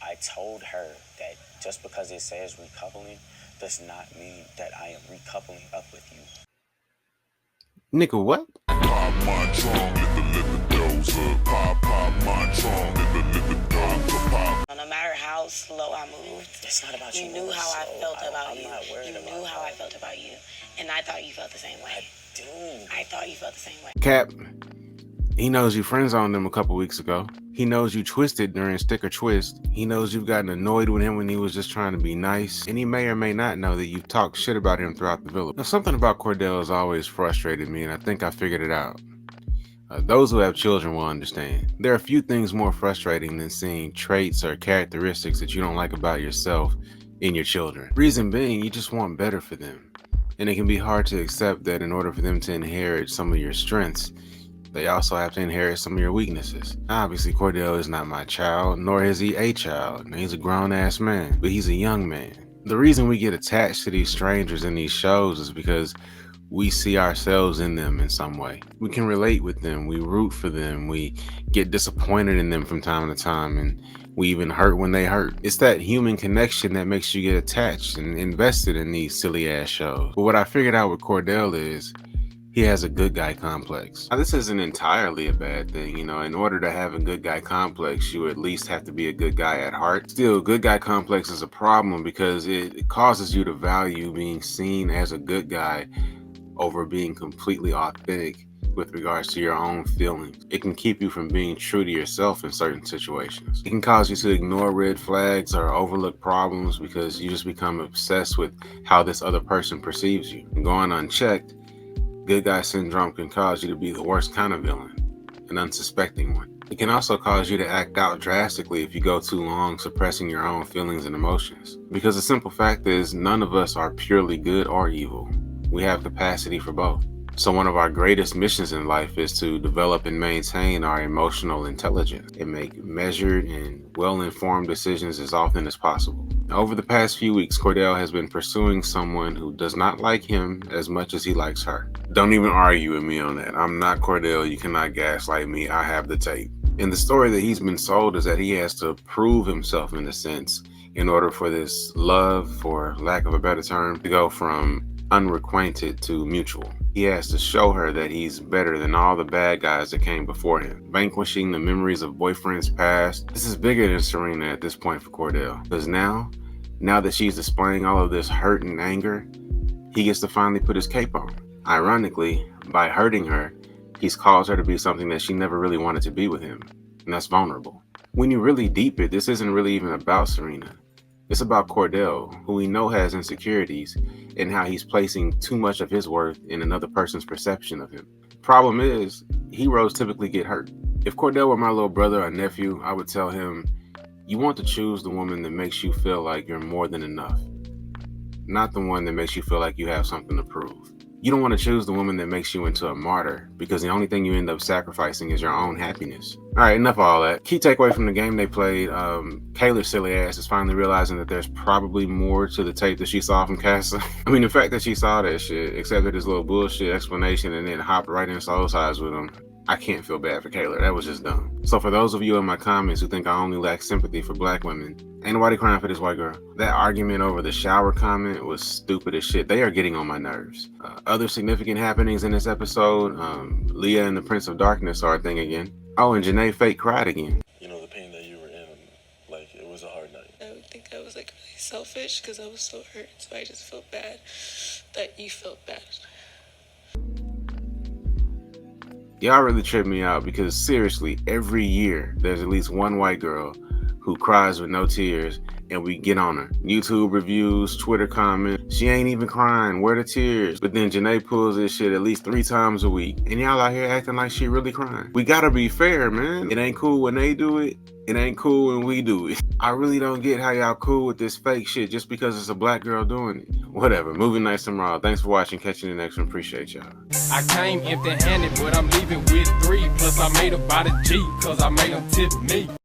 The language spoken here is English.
I told her that just because it says recoupling does not mean that I am recoupling up with you. Nigga, what? Pop my trunk, let the doors up. Pop my trunk, let the doors up. Pop. No matter how slow I moved, It's not about you. you knew how I felt about you. I'm not worried You about knew how that. I felt about you, and I thought you felt the same way. I do. I thought you felt the same way. Cap, he knows you friend zoned him a couple weeks ago. He knows you twisted during Stick or Twist. He knows you've gotten annoyed with him when he was just trying to be nice. And he may or may not know that you've talked shit about him throughout the village. Now, something about Cordell has always frustrated me, and I think I figured it out. Those who have children will understand. There are few things more frustrating than seeing traits or characteristics that you don't like about yourself in your children. Reason being, you just want better for them. And it can be hard to accept that in order for them to inherit some of your strengths, they also have to inherit some of your weaknesses. Obviously, Cordell is not my child, nor is he a child. He's a grown-ass man, but he's a young man. The reason we get attached to these strangers in these shows is because we see ourselves in them in some way. We can relate with them, we root for them, we get disappointed in them from time to time, and we even hurt when they hurt. It's that human connection that makes you get attached and invested in these silly ass shows. But what I figured out with Cordell is he has a good guy complex. Now, this isn't entirely a bad thing, in order to have a good guy complex, you at least have to be a good guy at heart. Still, good guy complex is a problem because it causes you to value being seen as a good guy over being completely authentic with regards to your own feelings. It can keep you from being true to yourself in certain situations. It can cause you to ignore red flags or overlook problems because you just become obsessed with how this other person perceives you. And going unchecked, good guy syndrome can cause you to be the worst kind of villain, an unsuspecting one. It can also cause you to act out drastically if you go too long suppressing your own feelings and emotions. Because the simple fact is, none of us are purely good or evil. We have capacity for both. So one of our greatest missions in life is to develop and maintain our emotional intelligence and make measured and well-informed decisions as often as possible. Over the past few weeks, Cordell has been pursuing someone who does not like him as much as he likes her. Don't even argue with me on that. I'm not Cordell. You cannot gaslight me. I have the tape. And the story that he's been sold is that he has to prove himself in a sense in order for this love, for lack of a better term, to go from unrequited to mutual. He has to show her that he's better than all the bad guys that came before him, vanquishing the memories of boyfriends past. This is bigger than Serena at this point for Cordell, because now that she's displaying all of this hurt and anger, he gets to finally put his cape on. Ironically, by hurting her, he's caused her to be something that she never really wanted to be with him, and that's vulnerable. When you really deep it, this isn't really even about Serena. It's about Cordell, who we know has insecurities, and how he's placing too much of his worth in another person's perception of him. Problem is, heroes typically get hurt. If Cordell were my little brother or nephew, I would tell him, you want to choose the woman that makes you feel like you're more than enough, not the one that makes you feel like you have something to prove. You don't want to choose the woman that makes you into a martyr, because the only thing you end up sacrificing is your own happiness. All right, enough of all that. Key takeaway from the game they played, Kayla's silly ass is finally realizing that there's probably more to the tape that she saw from Casa. I mean, the fact that she saw that shit, accepted his little bullshit explanation, and then hopped right in soul sides with him, I can't feel bad for Kayla. That was just dumb. So for those of you in my comments who think I only lack sympathy for black women, ain't nobody crying for this white girl. That argument over the shower comment was stupid as shit. They are getting on my nerves. Other significant happenings in this episode, Leah and the Prince of Darkness are a thing again. Oh, and Janae fake cried again. The pain that you were in, it was a hard night. I would think I was really selfish because I was so hurt. So I just felt bad that you felt bad. Y'all really trip me out because seriously, every year there's at least one white girl who cries with no tears, and we get on her. YouTube reviews, Twitter comments, she ain't even crying, where the tears? But then Janae pulls this shit at least 3 times a week, and y'all out here acting like she really crying. We gotta be fair, man. It ain't cool when they do it, it ain't cool when we do it. I really don't get how y'all cool with this fake shit just because it's a black girl doing it. Whatever, movie nice and raw. Thanks for watching, catch you in the next one, appreciate y'all. I came empty-handed, but I'm leaving with 3, plus I made about a G, cause I made them tip me.